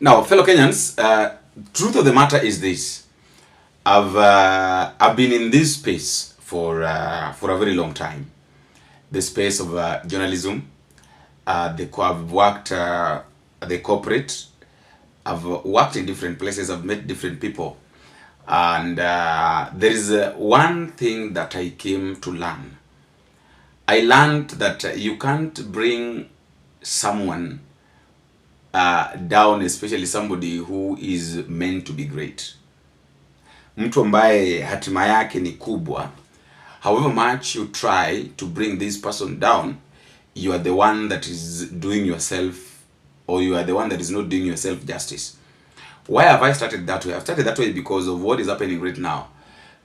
Now, fellow Kenyans, truth of the matter is this: I've been in this space for a very long time. The space of journalism. I've worked at the corporate. I've worked in different places. I've met different people, and there is one thing that I came to learn. I learned that you can't bring someone down, especially somebody who is meant to be great. Mtu ambaye hatima yake ni kubwa, however much you try to bring this person down, you are the one that is doing yourself, or you are the one that is not doing yourself justice. Why have I started that way? I've started that way because of what is happening right now.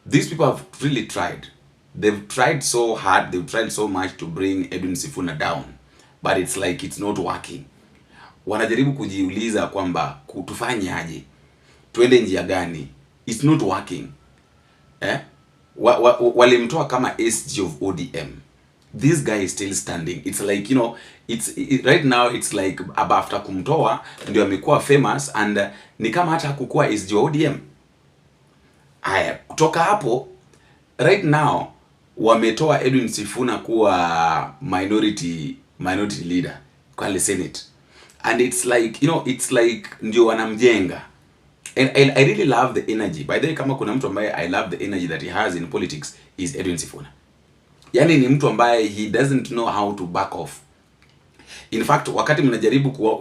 These people have really tried. They've tried so hard, they've tried so much to bring Edwin Sifuna down, but it's like it's not working. Wanajaribu kujiuliza kwamba tufanye aje, twende njia gani? It's not working. Walimtoa kama SG of ODM. This guy is still standing. It's like, you know, right now it's like after kumtoa ndio amekuwa famous, and ni kama hata hakukuwa SG ODM. Aya, kutoka hapo right now wametoa Edwin Sifuna kuwa minority leader kwa Senate. And it's like, you know, it's like ndio wanamjenga. And I really love the energy. By the way, kama kuna mtu ambaye I love the energy that he has in politics is Edwin Sifuna. Yani ni mtu ambaye he doesn't know how to back off. In fact, wakati mnajaribu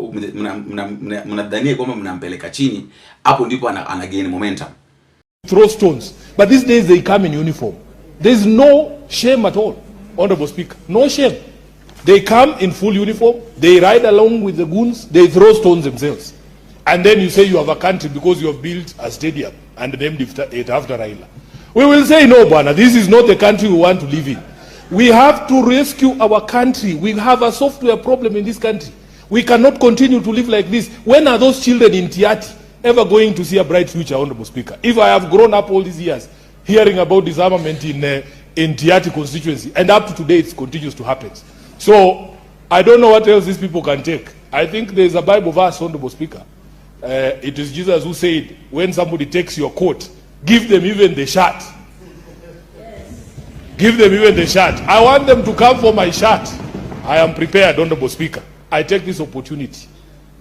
mnadhania kwamba mnampeleka chini, hapo ndipo ana gain momentum. Throw stones. But these days they come in uniform. There's no shame at all, Honorable Speaker. No shame. They come in full uniform, they ride along with the goons, they throw stones themselves. And then you say you have a country because you have built a stadium and named it after Raila. We will say, no, Bwana, this is not the country we want to live in. We have to rescue our country. We have a software problem in this country. We cannot continue to live like this. When are those children in Tiati ever going to see a bright future, Honorable Speaker? If I have grown up all these years hearing about disarmament in Tiati constituency, and up to today it continues to happen. So I don't know what else these people can take. I think there's a Bible verse, Honorable Speaker. It is Jesus who said, when somebody takes your coat, give them even the shirt. Give them even the shirt. I want them to come for my shirt. I am prepared, Honorable Speaker. I take this opportunity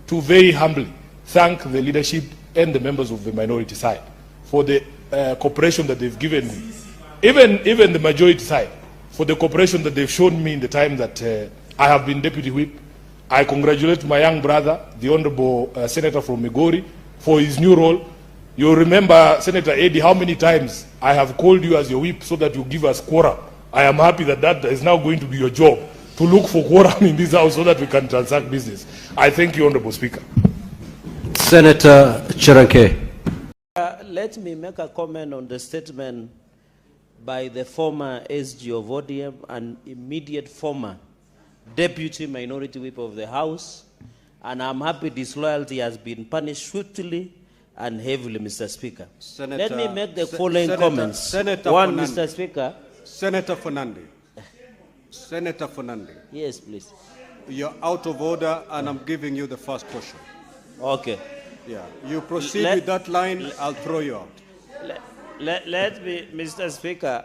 to very humbly thank the leadership and the members of the minority side for the cooperation that they've given me. Even the majority side, for the cooperation that they've shown me in the time that I have been Deputy Whip. I congratulate my young brother, the Honorable Senator from Migori, for his new role. You remember, Senator Eddie, how many times I have called you as your whip so that you give us quorum. I am happy that that is now going to be your job, to look for quorum in this house so that we can transact business. I thank you, Honorable Speaker. Senator Cheranke. Let me make a comment on the statement by the former SG of ODM and immediate former Deputy Minority Whip of the House. And I'm happy disloyalty has been punished swiftly and heavily, Mr. Speaker. Let me make the following comments. Senator One, Fernandez. Mr. Speaker. Senator Fernandez. Senator Fernandez. Yes, please. You're out of order, and I'm giving you the first question. Okay. Yeah. You proceed with that line, I'll throw you out. Let me, Mr. Speaker,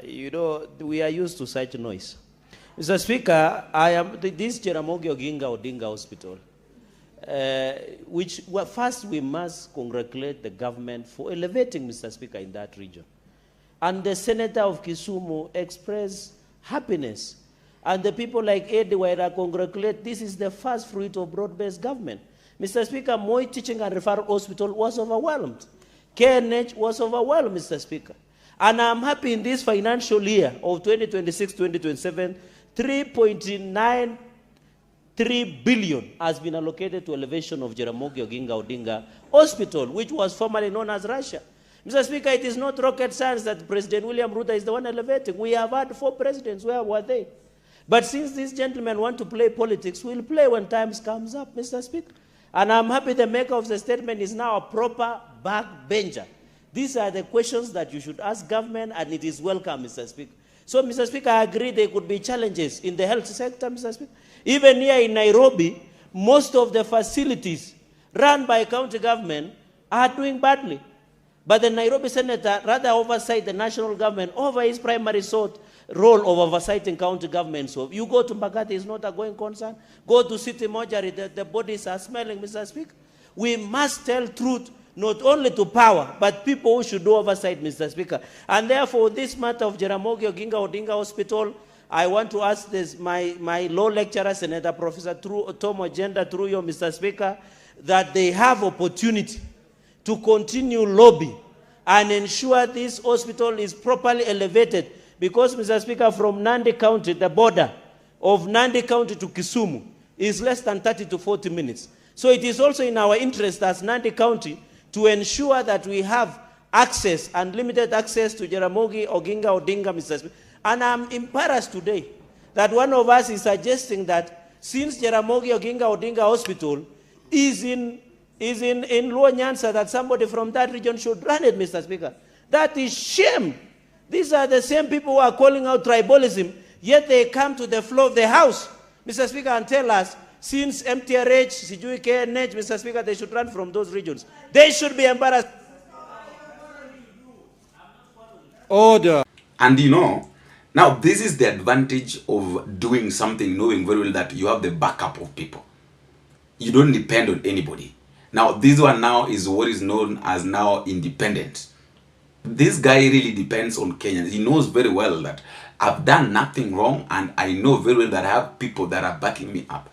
you know, we are used to such noise. Mr. Speaker, I am this Jaramogi Oginga Odinga Hospital, first we must congratulate the government for elevating, Mr. Speaker, in that region. And the Senator of Kisumu expressed happiness. And the people like Eddie Waira congratulate, this is the first fruit of broad-based government. Mr. Speaker, Moi Teaching and Referral Hospital was overwhelmed. KNH was overwhelmed, Mr. Speaker. And I'm happy in this financial year of 2026-2027, 3.93 billion has been allocated to elevation of Jaramogi Oginga Odinga Hospital, which was formerly known as Russia. Mr. Speaker, it is not rocket science that President William Ruto is the one elevating. We have had 4 presidents. Where were they? But since these gentlemen want to play politics, we'll play when time comes up, Mr. Speaker. And I'm happy the maker of the statement is now a proper backbencher. These are the questions that you should ask government, and it is welcome, Mr. Speaker. So, Mr. Speaker, I agree there could be challenges in the health sector, Mr. Speaker. Even here in Nairobi, most of the facilities run by county government are doing badly. But the Nairobi senator rather oversight the national government over his primary role of oversighting county government. So you go to Mbagathi, it's not a going concern. Go to City Mortuary, the bodies are smelling, Mr. Speaker. We must tell truth, not only to power, but people who should do oversight, Mr. Speaker. And therefore, this matter of Jaramogi Oginga Odinga Hospital, I want to ask this, my law lecturer, Senator Professor Tom Ojenda, through you, Mr. Speaker, that they have opportunity to continue lobby and ensure this hospital is properly elevated. Because, Mr. Speaker, from Nandi County, the border of Nandi County to Kisumu is less than 30 to 40 minutes. So it is also in our interest as Nandi County to ensure that we have access, unlimited access to Jaramogi Oginga Odinga, Mr. Speaker. And I'm embarrassed today that one of us is suggesting that since Jaramogi Oginga Odinga Hospital is in Luo Nyanza, that somebody from that region should run it, Mr. Speaker. That is shame. These are the same people who are calling out tribalism, yet they come to the floor of the House, Mr. Speaker, and tell us, since MTRH, Sijui KNH, Mr. Speaker, they should run from those regions. They should be embarrassed. Order. And you know, now this is the advantage of doing something, knowing very well that you have the backup of people. You don't depend on anybody. Now, this one now is what is known as now independent. This guy really depends on Kenyans. He knows very well that I've done nothing wrong, and I know very well that I have people that are backing me up.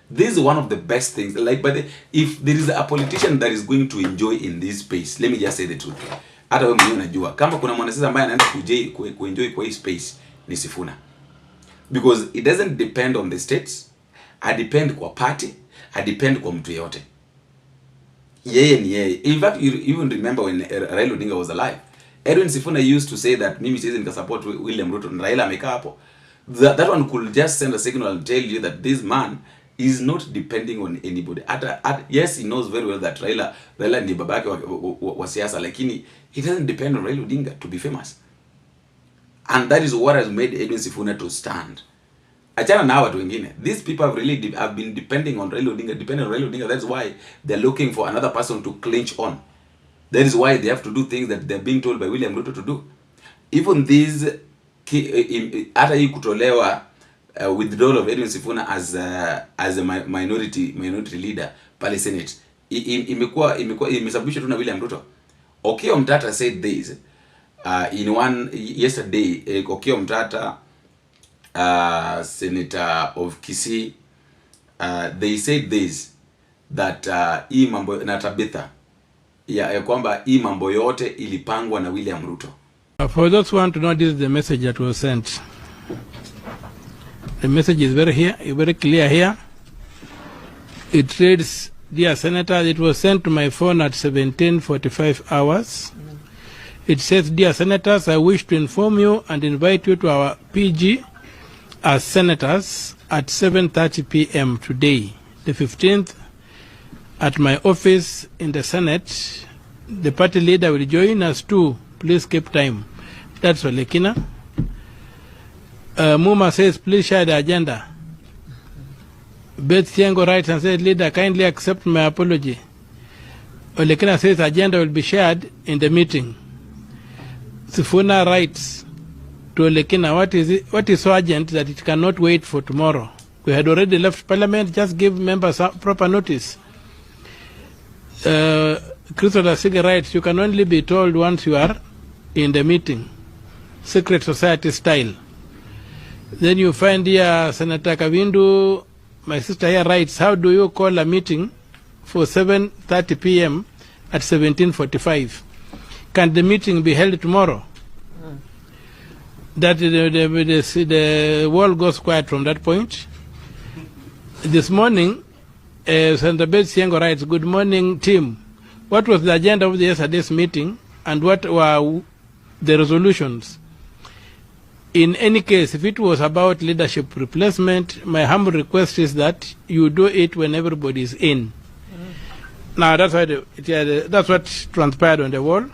This is one of the best things. Like, but if there is a politician that is going to enjoy in this space, let me just say the truth. Hata wewe mwenyewe unajua kama kuna mwanasiasa ambaye anaenda kuenjoy kwa hii space ni Sifuna. Because it doesn't depend on the states, I depend kwa party, I depend kwa mtu yote. Yeye ni yeye. In fact, you even remember when Raila Odinga was alive, Edwin Sifuna used to say that mimi siwezi nika support William Ruto na Raila amekaa hapo. That one could just send a signal and tell you that this man is not depending on anybody. Yes, he knows very well that Raila ni babake wa siasa, lakini he doesn't depend on Raila Odinga to be famous. And that is what has made Edwin Sifuna to stand. Achana na watu wengine. These people have been depending on Raila Odinga, That's why they're looking for another person to clinch on. That is why they have to do things that they're being told by William Ruto to do. Even these, hata hii kutolewa withdrawal of Edwin Sifuna as a minority leader pale Senate, imesababishwa tu na William Ruto. Okiya Omtata said this yesterday. Okiya Omtata, Senator of Kisii, they said this, that hii mambo na Tabitha ya kwamba hii mambo yote ilipangwa na William Ruto. For those who want to know, this is the message that was sent. The message is very clear here. It reads, "Dear Senator, it was sent to my phone at 17:45 hours. It says, Dear Senators, I wish to inform you and invite you to our PG as senators at 7:30 p.m. today, the 15th, at my office in the Senate. The party leader will join us too. Please keep time." That's Olekina. Muma says, please share the agenda. Beth Thiengo writes and says, leader, kindly accept my apology. Olekina says, agenda will be shared in the meeting. Sifuna writes to Olekina, what is so urgent that it cannot wait for tomorrow? We had already left Parliament, just give members proper notice. Christopher Sige writes, you can only be told once you are in the meeting, secret society style. Then you find here Senator Kawindu, my sister here writes, how do you call a meeting for 7:30 p.m. at 17:45? Can the meeting be held tomorrow? That the world goes quiet from that point. This morning, Senator Beth Siengo writes, good morning, team. What was the agenda of yesterday's meeting and what were the resolutions? In any case, if it was about leadership replacement, my humble request is that you do it when everybody is in. Now, that's what transpired on the wall.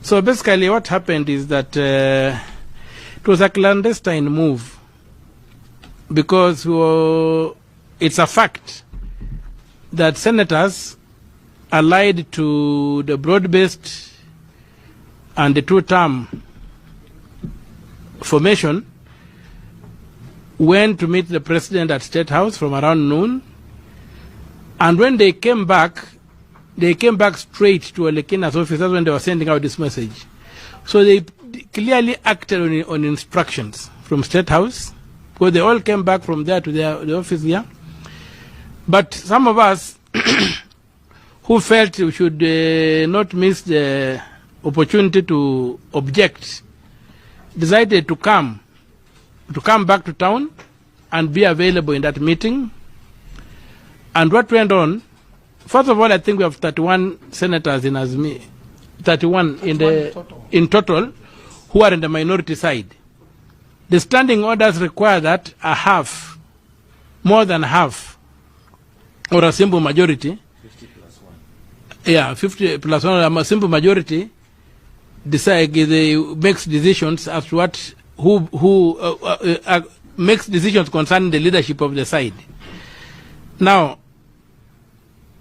So basically what happened is that it was a clandestine move, because it's a fact that senators allied to the broad-based and the two-term formation went to meet the president at State House from around noon. And when they came back straight to Olekina's office. That's when they were sending out this message. So they clearly acted on instructions from State House, because they all came back from there to the office here. But some of us who felt we should not miss the opportunity to object decided to come back to town and be available in that meeting. And what went on, first of all, I think we have 31 senators in Azmi, 31 in total, who are in the minority side. The standing orders require that a half, more than half, or a simple majority, 50 plus 1. Yeah, 50 plus 1, a simple majority makes decisions as to what, makes decisions concerning the leadership of the side. Now,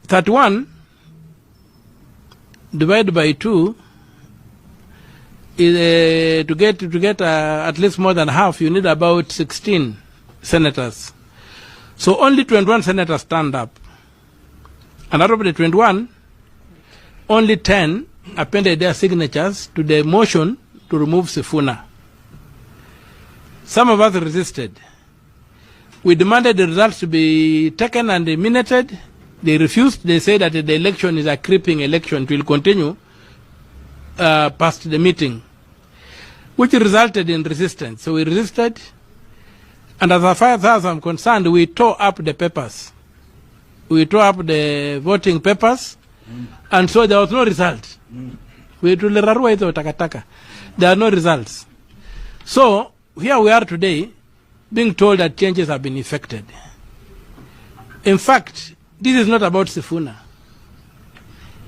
31 divided by 2 is to get at least more than half. You need about 16 senators. So only 21 senators stand up, and out of the 21, only 10 appended their signatures to the motion to remove Sifuna. Some of us resisted. We demanded the results to be taken and minuted. They refused. They said that the election is a creeping election. It will continue past the meeting, which resulted in resistance. So we resisted, and as far as I'm concerned, we tore up the papers. We tore up the voting papers, and so there was no result. There are no results. So here we are today, being told that changes have been effected. In fact, this is not about Sifuna.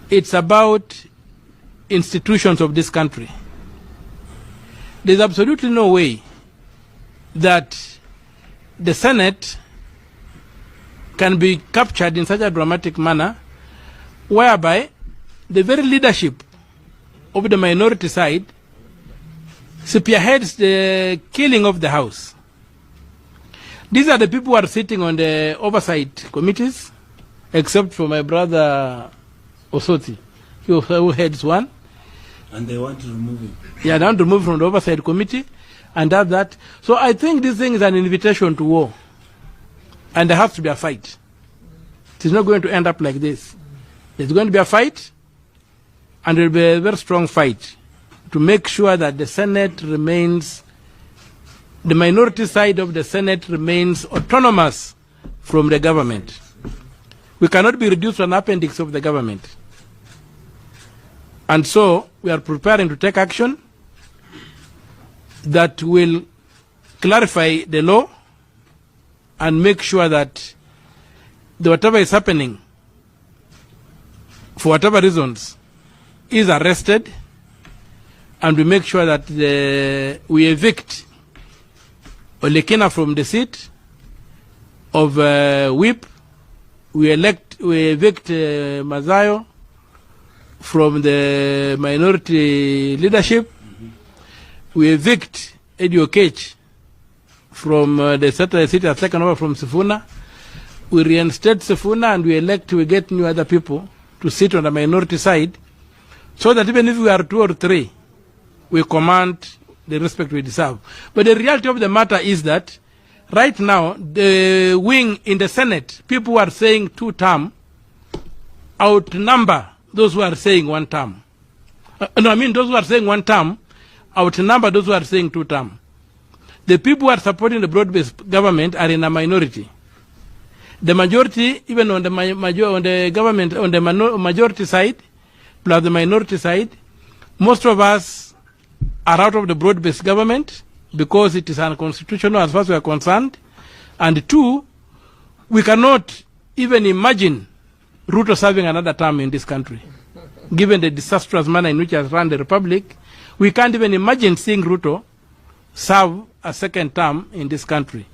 It's about institutions of this country. There's absolutely no way that the Senate can be captured in such a dramatic manner whereby the very leadership of the minority side spearheads the killing of the House. These are the people who are sitting on the oversight committees, except for my brother Osoti, who heads one. And they want to remove him. Yeah, they want to remove from the oversight committee and that. So I think this thing is an invitation to war. And there has to be a fight. It is not going to end up like this. There's going to be a fight, and there will be a very strong fight to make sure that the Senate remains, the minority side of the Senate remains autonomous from the government. We cannot be reduced to an appendix of the government. And so we are preparing to take action that will clarify the law and make sure that whatever is happening, for whatever reasons, is arrested, and we make sure that we evict Olekina from the seat of WIP. We evict Mazayo from the minority leadership. We evict Eddie Okech from the seat has taken over from Sifuna. We reinstate Sifuna, and we get new other people to sit on the minority side, so that even if we are 2 or 3, we command the respect we deserve. But the reality of the matter is that right now, the wing in the Senate, people who are saying 2-term, outnumber those who are saying 1-term. Those who are saying 1-term outnumber those who are saying 2-term. The people who are supporting the broad-based government are in a minority. The majority, even on the majority side, plus the minority side, most of us are out of the broad-based government because it is unconstitutional as far as we are concerned. And 2, we cannot even imagine Ruto serving another term in this country. Given the disastrous manner in which he has run the republic, we can't even imagine seeing Ruto serve a second term in this country.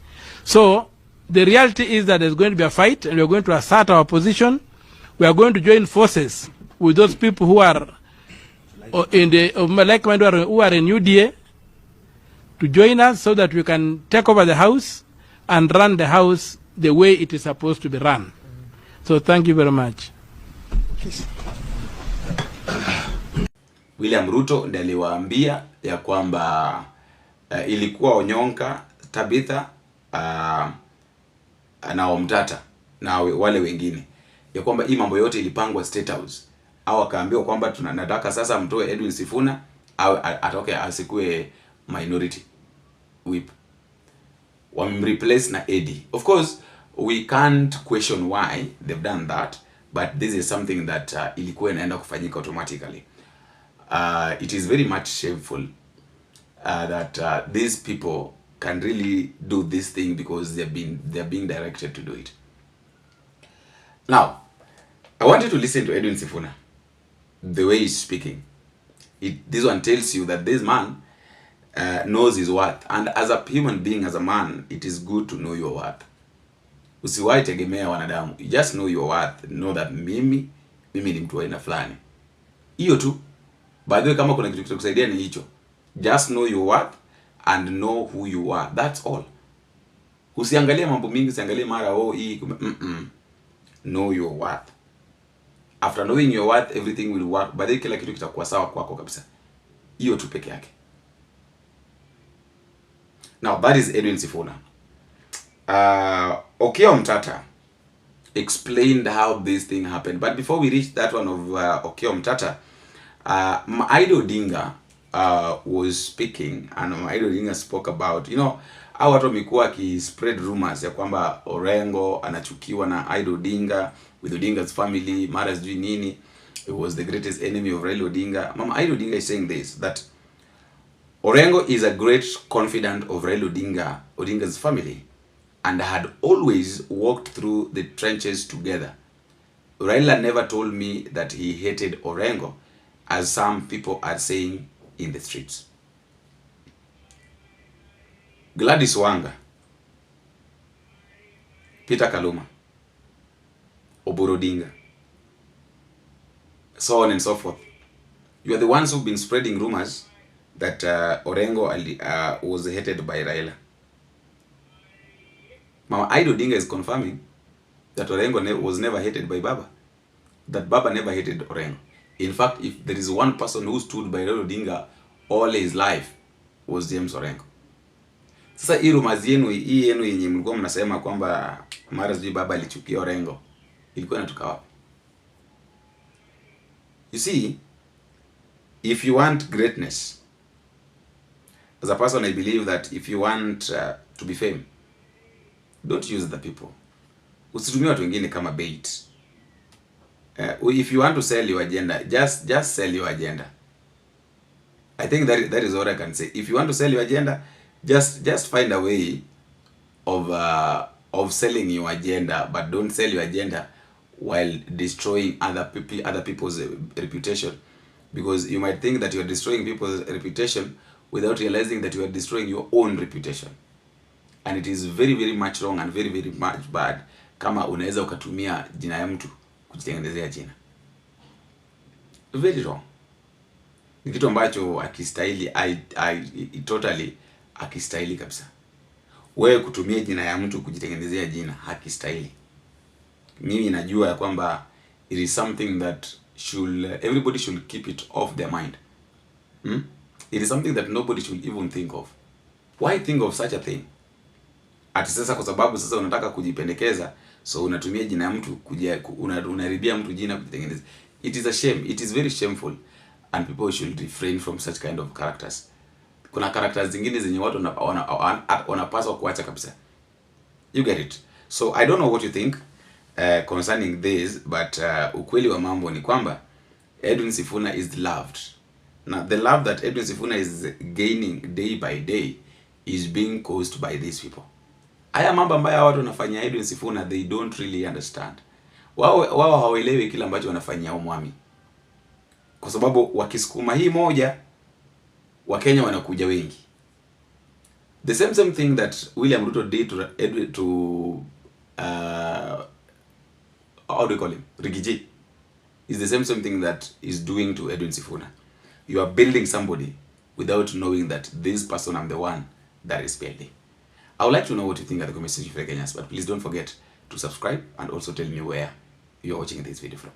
So The reality is that there's going to be a fight, and we're going to assert our position. We are going to join forces with those people who are in the like-minded, who are in UDA, to join us so that we can take over the house and run the house the way it is supposed to be run. So thank you very much. William Ruto ndiye aliwaambia ya kwamba ilikuwa Onyonka, Tabitha na Omtata na wale wengine, ya kwamba hii mambo yote ilipangwa State House, au akaambiwa kwamba tunataka sasa mtoe Edwin Sifuna au atoke asikue minority whip, wamreplace na Eddie. Of course we can't question why they've done that, but this is something that ilikuwa inaenda kufanyika automatically. It is very much shameful that these people can really do this thing because they're being directed to do it. Now, I want you to listen to Edwin Sifuna, the way he's speaking. This one tells you that this man knows his worth, and as a human being, as a man, it is good to know your worth. Usiwahi tegemea wanadamu. You just know your worth. Know that mimi ni mtu wa aina fulani. Hiyo tu. By the way, kama kuna kitu kitakusaidia ni hicho. Just know your worth and know who you are. That's all. Usiangalie mambo mingi, usiangalie mara hii. Know your worth. After knowing your worth, everything will work. By the way, kila kitu kitakuwa sawa kwako kabisa. Hiyo tu peke yake. Now, that is Edwin Sifuna. Okiya Omtata explained how this thing happened. But before we reach that one of Okiya Omtata, Aido Odinga was speaking, and Aido Odinga spoke about, hao watu wamekuwa spread rumors ya kwamba Orengo anachukiwa na Aido Odinga with Odinga's family, mara sijui nini, it was the greatest enemy of Raila Odinga. Mama Aido Odinga is saying this, that Orengo is a great confidant of Raila Odinga's family, and had always walked through the trenches together. Raila never told me that he hated Orengo, as some people are saying in the streets. Gladys Wanga, Peter Kaluma, Oburu Odinga, so on and so forth. You are the ones who've been spreading rumors that Orengo was hated by Raila. Mama Aido Odinga is confirming that Orengo was never hated by Baba. That Baba never hated Orengo. In fact, if there is one person who stood by Raila Odinga all his life, was James Orengo. Sasa hii rumors yenu, hii yenu yenye mlikuwa mnasema kwamba mara sijui Baba alichukia Orengo, ilikuwa inatoka wapi? You see, if you want greatness, as a person, I believe that if you want to be famous, don't use the people. Usitumie watu wengine kama bait. If you want to sell your agenda, just sell your agenda. I think that is all I can say. If you want to sell your agenda, just find a way of selling your agenda, but don't sell your agenda while destroying other people's reputation, because you might think that you are destroying people's reputation without realizing that you are destroying your own reputation. And it is very, very much wrong and very, very much bad kama unaweza ukatumia jina ya mtu kujitengenezea jina. Very wrong. Ni kitu ambacho akistahili, totally akistahili kabisa. Wewe kutumia jina ya mtu kujitengenezea jina hakistahili. Mimi najua ya kwamba it is something that everybody should keep it off their mind. It is something that nobody should even think of. Why think of such a thing? Ati sasa kwa sababu sasa unataka kujipendekeza, so unatumia jina ya mtu unaribia mtu jina kujitengeneza. It is a shame. It is very shameful, and people should refrain from such kind of characters. Kuna characters zingine zenye watu wanapaswa kuacha kabisa. You get it? So I don't know what you think concerning this, but ukweli wa mambo ni kwamba Edwin Sifuna is loved. Now the love that Edwin Sifuna is gaining day by day is being caused by these people. Haya mambo ambayo watu wanafanya Edwin Sifuna, they don't really understand. Wao hawaelewi kile ambacho wanafanyia umwami. Kwa sababu wakisukuma hii moja, Wakenya wanakuja wengi. The same thing that William Ruto did to how do you call him? Rigiji. Is the same thing that is doing to Edwin Sifuna. You are building somebody without knowing that this person, I'm the one that is building. I would like to know what you think at the comment section for Kenyans, but please don't forget to subscribe and also tell me where you're watching this video from.